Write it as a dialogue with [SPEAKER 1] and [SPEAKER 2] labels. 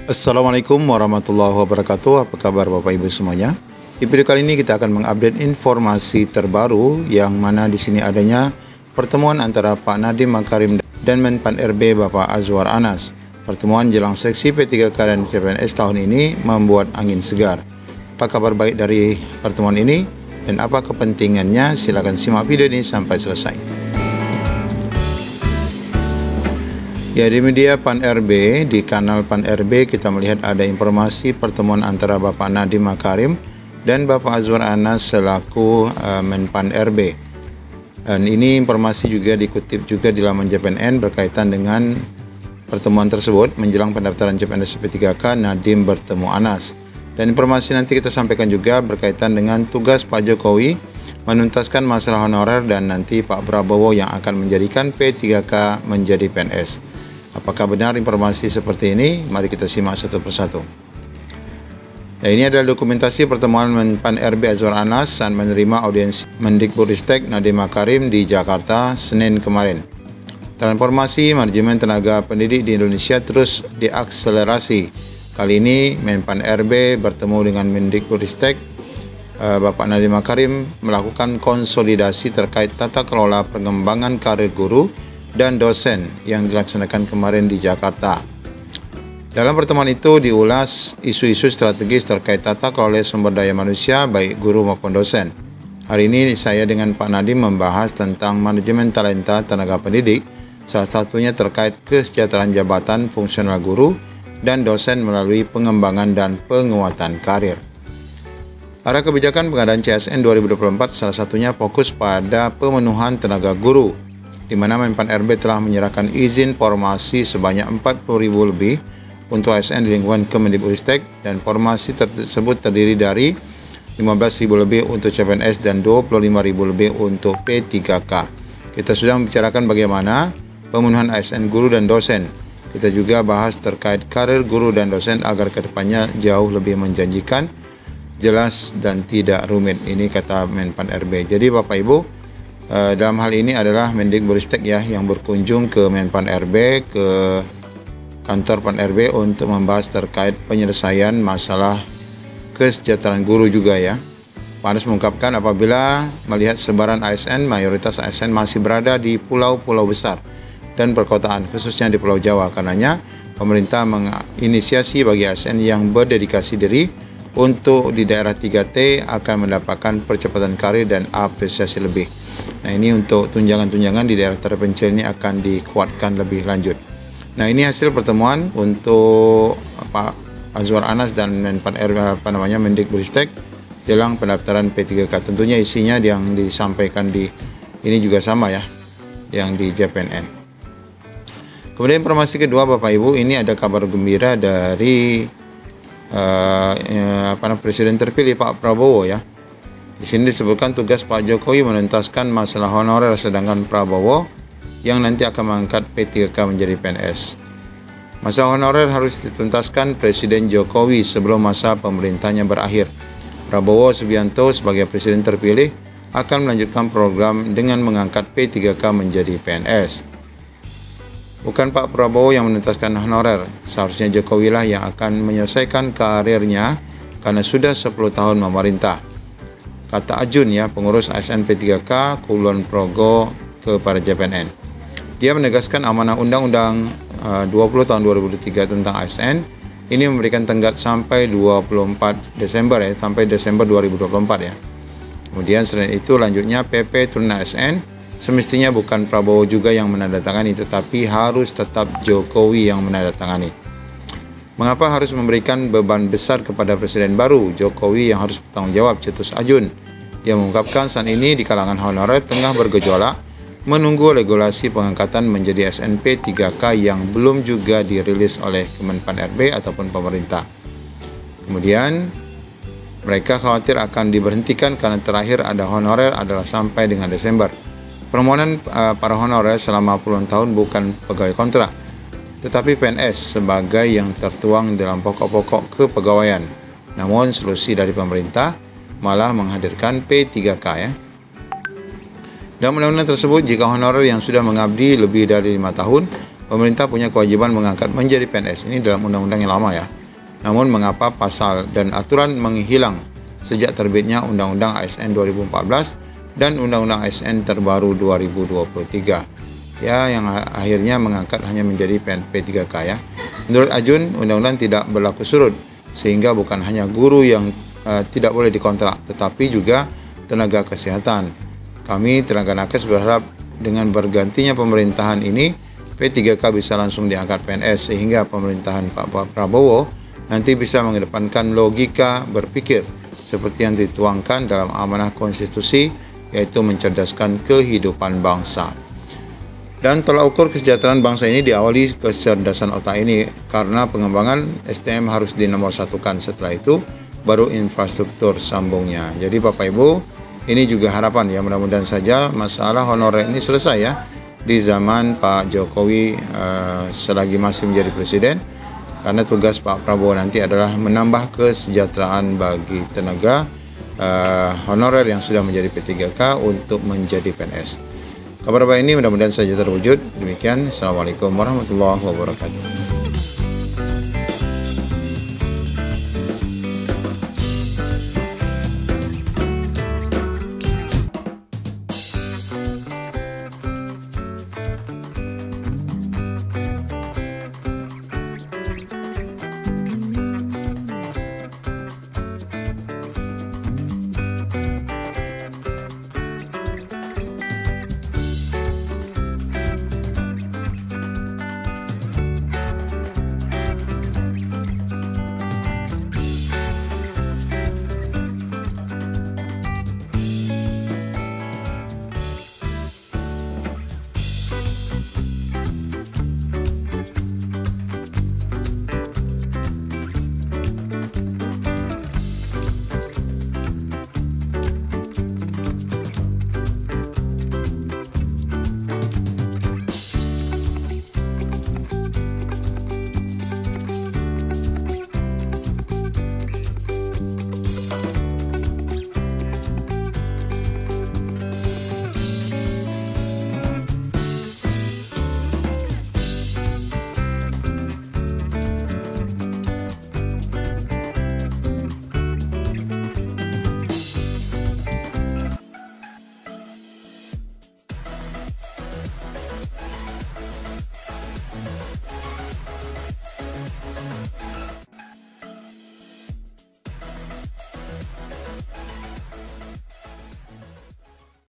[SPEAKER 1] Assalamualaikum warahmatullahi wabarakatuh. Apa kabar Bapak Ibu semuanya? Di video kali ini kita akan mengupdate informasi terbaru yang mana di sini adanya pertemuan antara Pak Nadiem Makarim dan Menpan RB Bapak Azwar Anas. Pertemuan jelang seksi P3K dan CPNS tahun ini membuat angin segar. Apa kabar baik dari pertemuan ini dan apa kepentingannya? Silakan simak video ini sampai selesai. Ya, di media Pan RB, di kanal Pan RB kita melihat ada informasi pertemuan antara Bapak Nadiem Makarim dan Bapak Azwar Anas selaku Menpan RB. Dan ini informasi juga dikutip juga di laman JPNN berkaitan dengan pertemuan tersebut menjelang pendaftaran CPNS P3K. Nadiem bertemu Anas. Dan informasi nanti kita sampaikan juga berkaitan dengan tugas Pak Jokowi menuntaskan masalah honorer dan nanti Pak Prabowo yang akan menjadikan P3K menjadi PNS. Apakah benar informasi seperti ini? Mari kita simak satu persatu. Nah, ini adalah dokumentasi pertemuan Menpan RB Azwar Anas saat menerima audiensi Mendikbudristek Nadiem Makarim di Jakarta Senin kemarin. Transformasi manajemen tenaga pendidik di Indonesia terus diakselerasi. Kali ini Menpan RB bertemu dengan Mendikbudristek Bapak Nadiem Makarim melakukan konsolidasi terkait tata kelola pengembangan karir guru dan dosen yang dilaksanakan kemarin di Jakarta. Dalam pertemuan itu diulas isu-isu strategis terkait tata kelola sumber daya manusia baik guru maupun dosen. Hari ini saya dengan Pak Nadiem membahas tentang manajemen talenta tenaga pendidik, salah satunya terkait kesejahteraan jabatan fungsional guru dan dosen melalui pengembangan dan penguatan karir. Arah kebijakan pengadaan CSN 2024 salah satunya fokus pada pemenuhan tenaga guru, di mana Menpan RB telah menyerahkan izin formasi sebanyak 40.000 lebih untuk ASN di lingkungan Kemendikbudristek dan formasi tersebut terdiri dari 15.000 lebih untuk CPNS dan 25.000 lebih untuk P3K. Kita sudah membicarakan bagaimana pemenuhan ASN guru dan dosen. Kita juga bahas terkait karir guru dan dosen agar kedepannya jauh lebih menjanjikan, jelas dan tidak rumit. Ini kata Menpan RB. Jadi Bapak Ibu, dalam hal ini adalah Mendikbudristek ya yang berkunjung ke Menpan RB, ke kantor Pan RB untuk membahas terkait penyelesaian masalah kesejahteraan guru juga ya. Pak Anas mengungkapkan apabila melihat sebaran ASN, mayoritas ASN masih berada di pulau-pulau besar dan perkotaan, khususnya di Pulau Jawa. Karenanya pemerintah menginisiasi bagi ASN yang berdedikasi diri untuk di daerah 3T akan mendapatkan percepatan karir dan apresiasi lebih. Nah, ini untuk tunjangan-tunjangan di daerah terpencil ini akan dikuatkan lebih lanjut. Nah, ini hasil pertemuan untuk Pak Azwar Anas dan Menpan RB Mendikbudristek jelang pendaftaran P3K. Tentunya isinya yang disampaikan di ini juga sama ya, yang di JPNN. Kemudian informasi kedua Bapak Ibu, ini ada kabar gembira dari Presiden terpilih Pak Prabowo ya. Di sini disebutkan tugas Pak Jokowi menuntaskan masalah honorer, sedangkan Prabowo yang nanti akan mengangkat P3K menjadi PNS. Masalah honorer harus dituntaskan Presiden Jokowi sebelum masa pemerintahnya berakhir. Prabowo Subianto sebagai Presiden terpilih akan melanjutkan program dengan mengangkat P3K menjadi PNS. Bukan Pak Prabowo yang menuntaskan honorer, seharusnya Jokowi lah yang akan menyelesaikan karirnya karena sudah 10 tahun memerintah. Kata Ajun ya, pengurus ASN P3K Kulon Progo kepada JPNN. Dia menegaskan amanah Undang-Undang 20 tahun 2003 tentang ASN ini memberikan tenggat sampai 24 Desember ya, sampai Desember 2024 ya. Kemudian selain itu lanjutnya PP turunan ASN semestinya bukan Prabowo juga yang menandatangani, tetapi harus tetap Jokowi yang menandatangani. Mengapa harus memberikan beban besar kepada presiden baru? Jokowi yang harus bertanggung jawab, cetus Ajun. Dia mengungkapkan saat ini di kalangan honorer tengah bergejolak menunggu regulasi pengangkatan menjadi SNP 3K yang belum juga dirilis oleh Kemenpan RB ataupun pemerintah. Kemudian mereka khawatir akan diberhentikan karena terakhir ada honorer adalah sampai dengan Desember. Permohonan para honorer selama puluhan tahun bukan pegawai kontrak, tetapi PNS sebagai yang tertuang dalam pokok-pokok kepegawaian. Namun solusi dari pemerintah malah menghadirkan P3K ya. Dalam undang-undang tersebut, jika honorer yang sudah mengabdi lebih dari 5 tahun, pemerintah punya kewajiban mengangkat menjadi PNS. Ini dalam undang-undang yang lama ya. Namun mengapa pasal dan aturan menghilang sejak terbitnya Undang-Undang ASN 2014 dan Undang-Undang ASN terbaru 2023? Ya, yang akhirnya mengangkat hanya menjadi P3K ya. Menurut Ajun, undang-undang tidak berlaku surut sehingga bukan hanya guru yang tidak boleh dikontrak, tetapi juga tenaga kesehatan. Kami tenaga nakes berharap dengan bergantinya pemerintahan ini, P3K bisa langsung diangkat PNS sehingga pemerintahan Pak Prabowo nanti bisa mengedepankan logika berpikir seperti yang dituangkan dalam amanah konstitusi, yaitu mencerdaskan kehidupan bangsa. Dan tolak ukur kesejahteraan bangsa ini diawali kecerdasan otak ini karena pengembangan SDM harus dinomorsatukan. Setelah itu baru infrastruktur sambungnya. Jadi Bapak Ibu, ini juga harapan ya, mudah-mudahan saja masalah honorer ini selesai ya di zaman Pak Jokowi selagi masih menjadi presiden, karena tugas Pak Prabowo nanti adalah menambah kesejahteraan bagi tenaga honorer yang sudah menjadi P3K untuk menjadi PNS. Kabar baik ini mudah-mudahan saja terwujud. Demikian, Assalamualaikum warahmatullahi wabarakatuh.